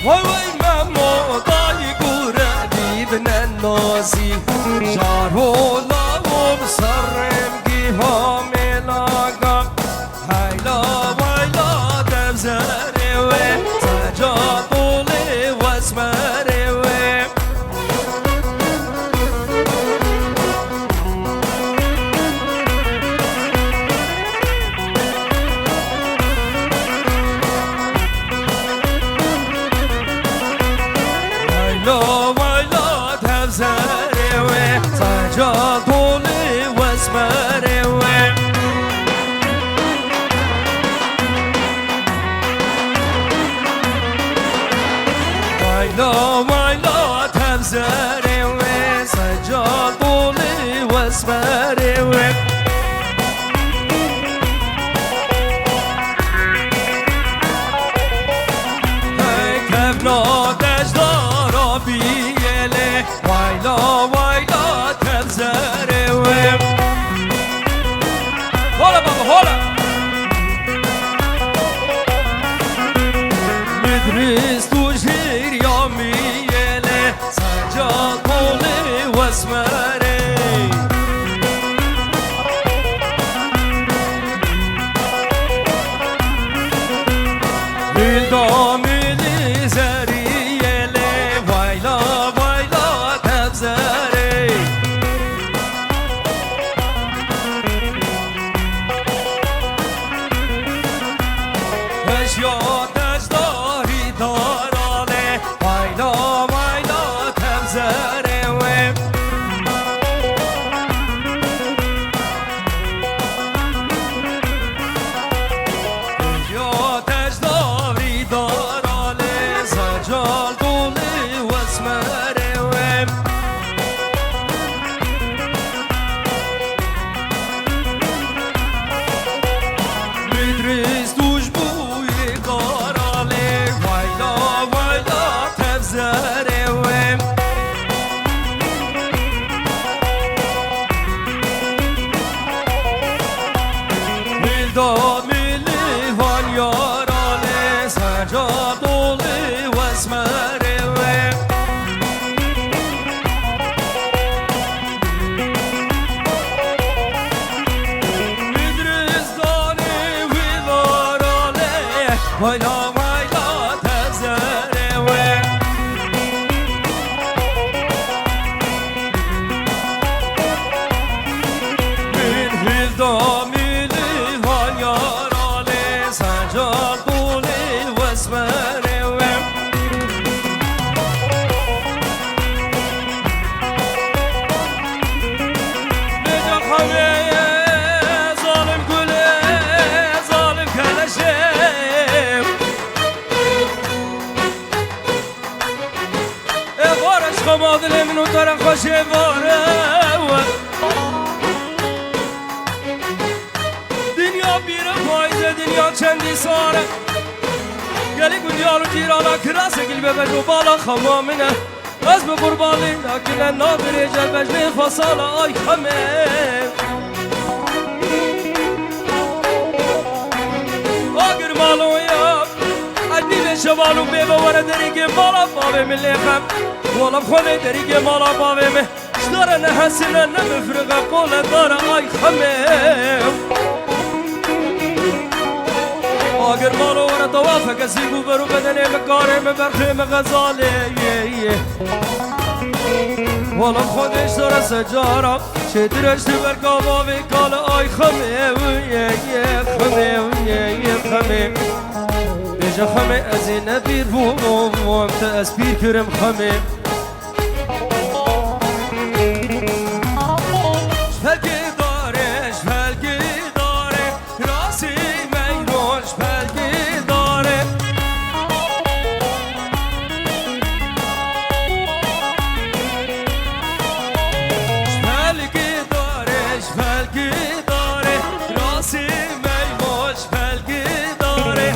وای وای ممادای گوره بیبن نازی جارولا و سرمگی هامیلاگا هایلا وایلا دبزره و سجادولی و اسمره و جاتولي واسمري ويلا تبزري سجاتولي واسمري هاي كبنا دجدارا بيلي ويلا تبزري هلا بابا هلا مدرس تجير يا ميلي سجاد طولي واسمري بالدامي لي زريلي ويلا تبزري یادش داری دارانه وایلا تبزره و یادش داری دارانه سجال دولی و اسمره و میدریز دوش بوی کارانه وایلا تبزره و میلداد میلی وان یارانه سجادولی و اسمره و ويلا تبزري من هلدامي لهان ياراني سجاد طولي واسمري نجا حمي ظالم كله ظالم كلشه خمادل منو ترن خوشه واره دنیا بیره پایزه دنیا چندی ساره گلی گندیالو جیرالا کراسه گل ببجو بالا خمامنه از به قربالی نکنه نابری جلبش نفاسالا آی خمه آگر مالو یا ادنی به شوالو بیبه وره دریگه مالا بابه ملیخم والله بخونه دریگه مالا بابه مه شداره نحسنه نمفرقه قوله داره آی خمه آگر مالو وره توافه کسی گو برو بدنه مکاره مبرخه مغزاله والله بخونش داره سجاره چه درشت برگا بابه کاله آی خمه خمه بيجا خمي أزين بير بوم وامت أسبير كرم خمي شفلكي داري شفلكي داري راسي ميرون شفلكي داري شفلكي داري شفلكي داري راسي ميرون شفلكي داري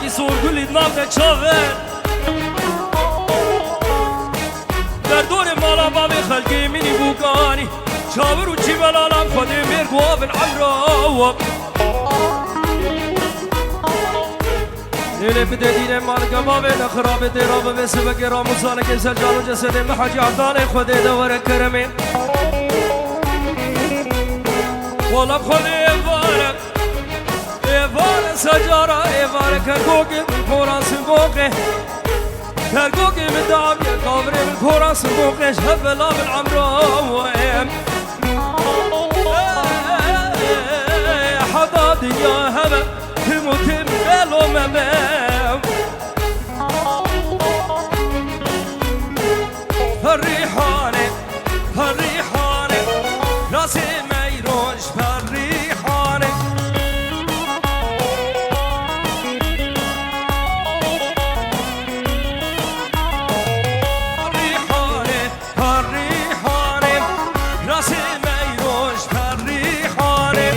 کی سور گلی نام چاوه در دور مالا باب خلقی منی بوکانی چاور و چی بلالم خودی مرگواب العمرو لیلی بده دین مالک باب نخراب دیراب و سبک راموزان که سجال و جسد محاجی عبدال خودی دور کرمی والا خودی ایوارک ایوار سجارا ایوار کرگوگی خوران سنگوگی کرگوگی مدام یکاوری من خوران سنگوگیش هفلا بالعمرو حدا دنیا هبه تموتم بلو مبام الريحاني الريحاني راسي ما يروش بالريحاني الريحاني الريحاني راسي ما يروش بالريحاني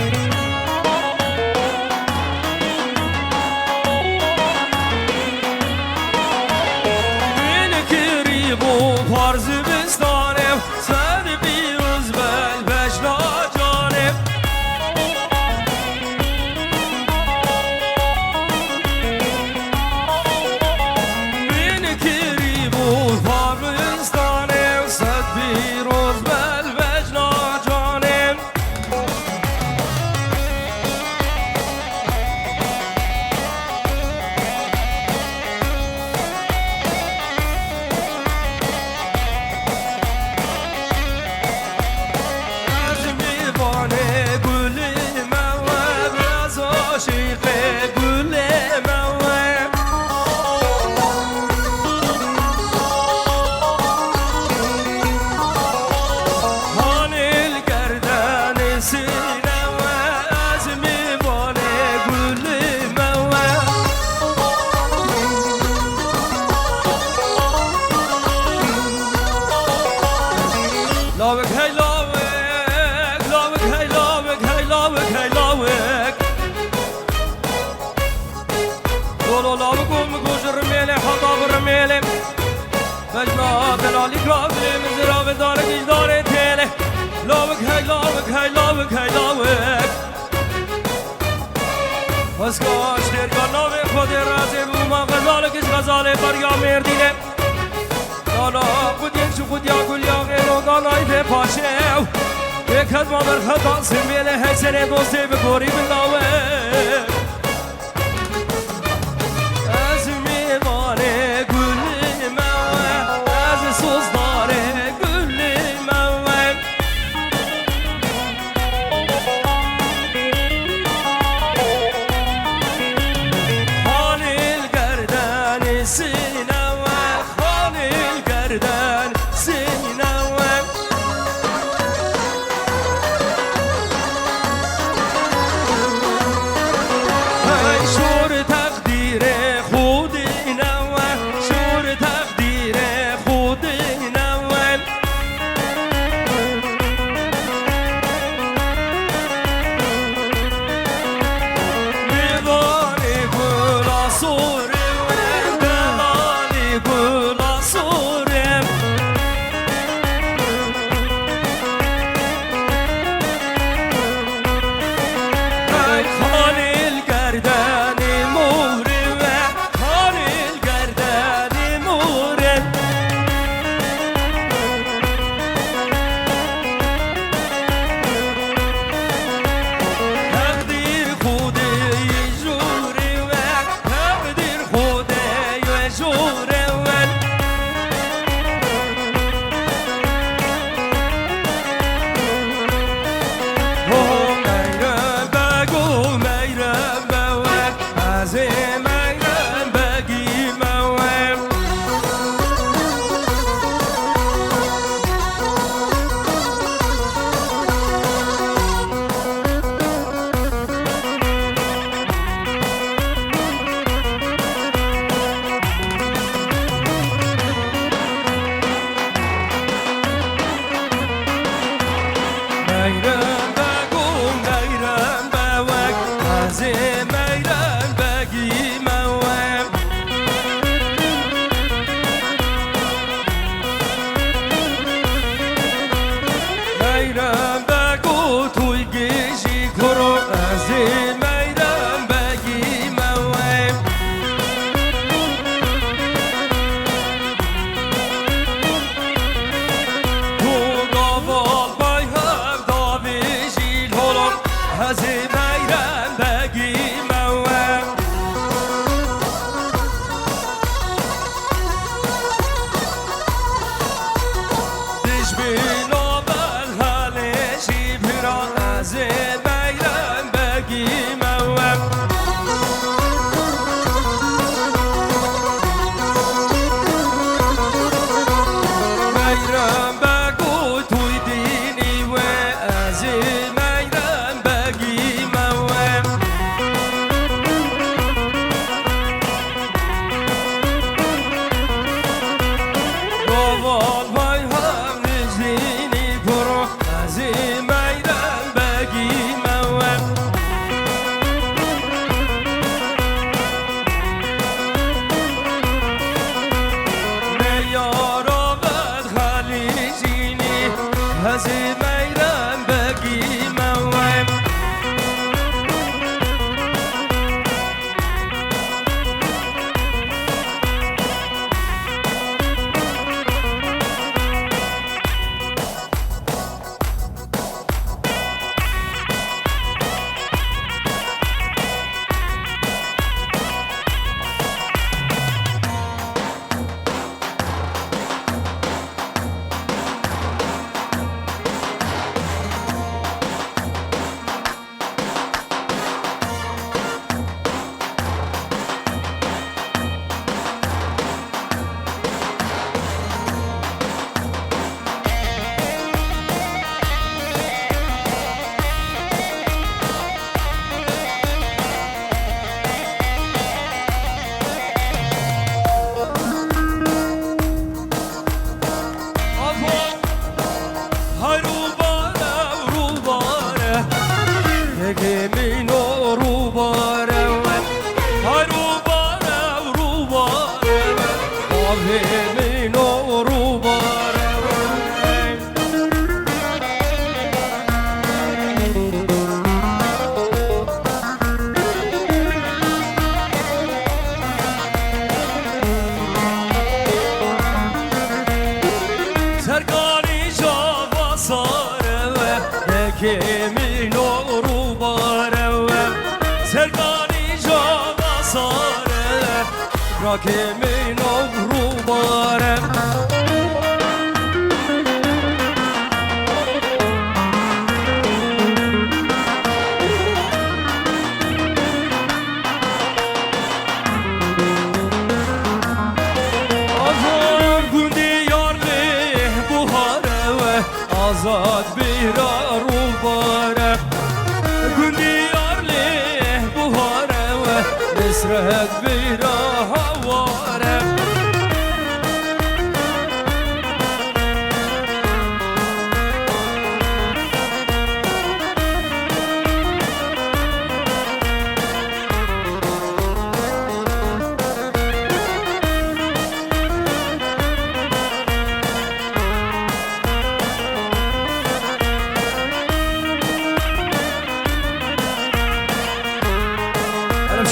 فرض بستانم سر بیروز بل بشنا جانم بین کری بود فرض بستانم سر بیروز بل بشنا جانم لاوك هاي لاوك لاوك هاي لاوك هاي لاوك هاي لاوك لولو لاوك ومقوش الرميلي حطاب الرميلي بجنا بلالي كافي مزراب دارك اجداري تيلي لاوك هاي لاوك هاي لاوك هاي لاوك اسكاش ترگا ناوي خودي رازي بوما غزالك اش غزالي بريا مرديني دانا خوديك شو خوديا كل يا غيرو داناي في پاشو یک از ما در خطا سمیل حسن دوستی بگوری بلاوه از میوانه گل موه از سوزداره گل موه خانیل گردن سینوه خانیل گردن سینوه باوی منو رو باره سرگانی جا ساره یکی منو رو باره سرگانی جا ساره راکی منو رو باره آزاد بیرا رو باره گندی یارلی بهاره و نسرت بیرا هواره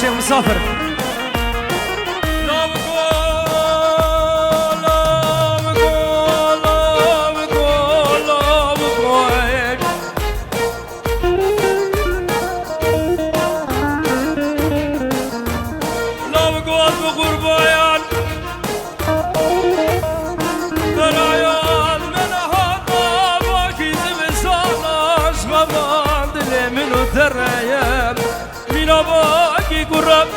شيخ مسافر باقي قرب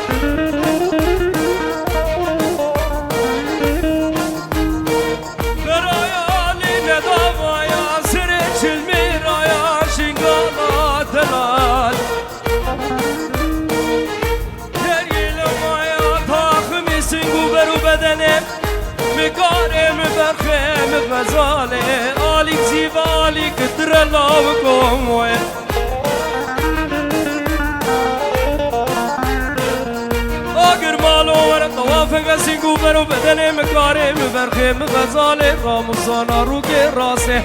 برايالي نداما يا سرج الميرا يا شنقالا دلال يري لما يا طاخمي سنقو برو بدني مقاري مبرخي مغزالي آليك زيبالي كتر الله وكم طوافق سنگو برو بدن مکاره مبرخه مغزاله راموزانا رو که راسه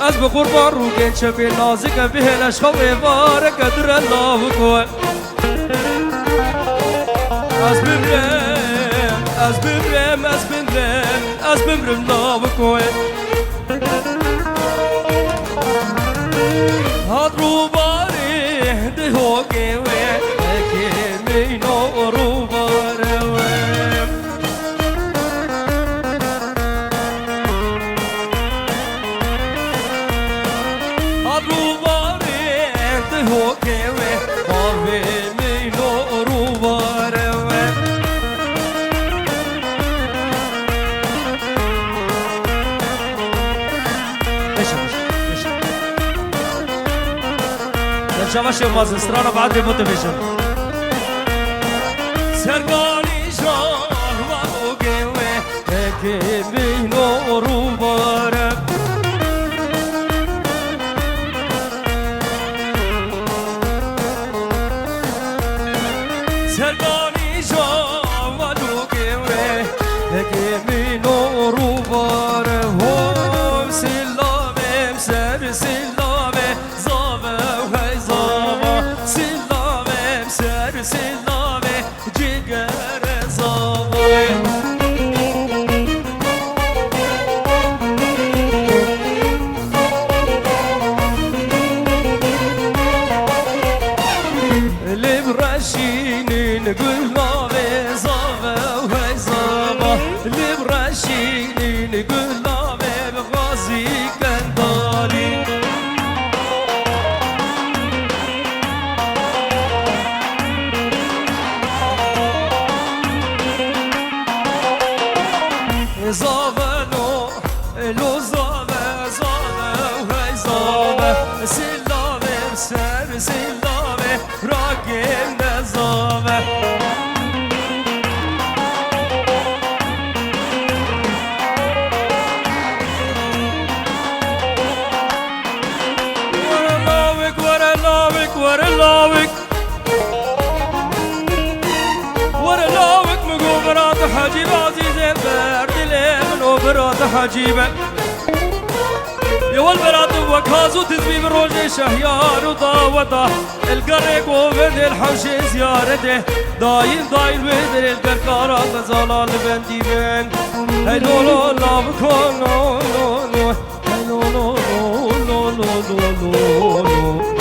از به قربان رو که چپی نازک به لشخوه باره قدر الله کن از بمرم از بمرم از بمرم از بمرم الله کن هاد رو باره ده هوگه و اکه مینو رو باره شباش باز استرانا بعد بوده بشم سرگانی شاه و گوه که بینو رو باره سرگانی شاه و گوه که بینو رو باره هم سلامم سر سلامه سلامه جگر زاوی لبرشینین گلنامه زاوی زاوا لبرشینین گلنامه غازی کندالی زاولو لو زاوه زاوه وی زاوه سلامه سر سلامه راگم نزاوه ورلاوك ورلاوك مقوم راك حجيب عزيز برد حجيبة يا البلاد وكازو تزبيب الروجي شهيار وضاوضة القرق وبد الحوش زيارته دايم دايم بدر القرقارة غزالة لبندي بن هاي لولو لا بكون لو لو لو هاي لولو لو لو لو لو لو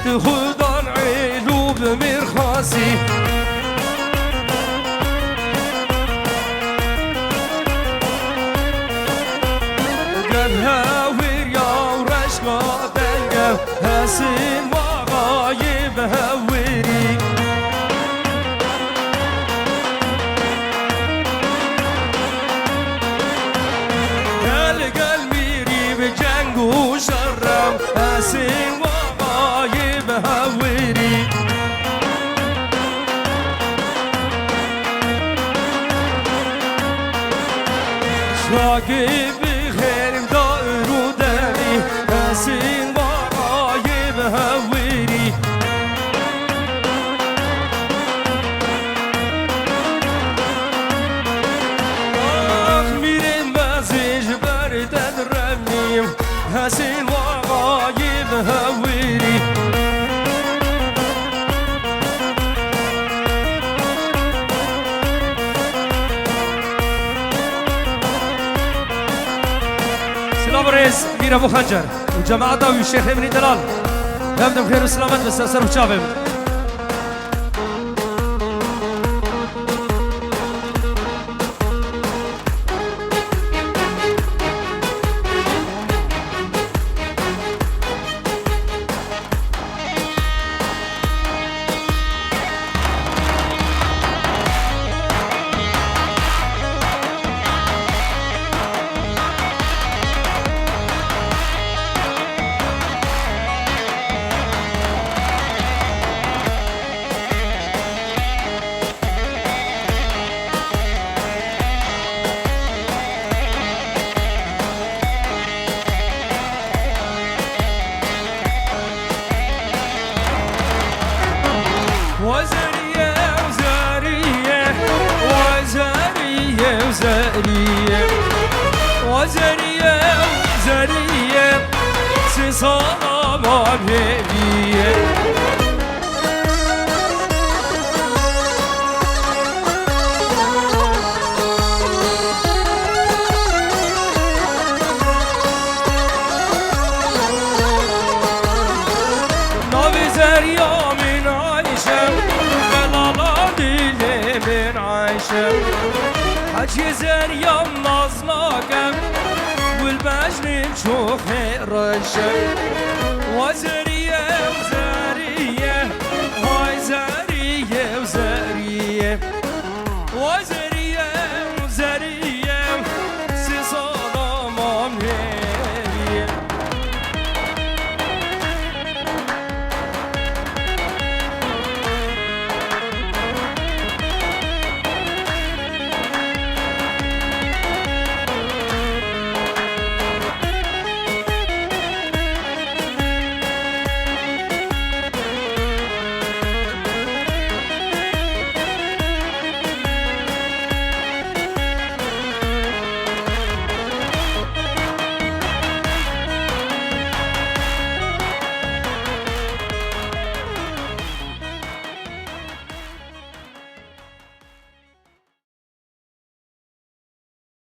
تخدن علوب مرخاسي قالها ويريا ورشقا دنقا هاسين وغايب هوري قال ميري بجنقو شرم هاسين هوري شاقي بخير مدائر وداري هاسين ورايب هوري ميرين بازيج برد الرميم هاسين ورايب هوري بريز مير ابو خنجر وجماعته والشيخ ابن دلال يبدو بخير وسلامة بس سر وشافم وزرية وزرية سصام عبيدية نبي زرية من عايشة بلالا ديلي من عايشة حجي زرية نازناكم والمجنين شوف رشا وزري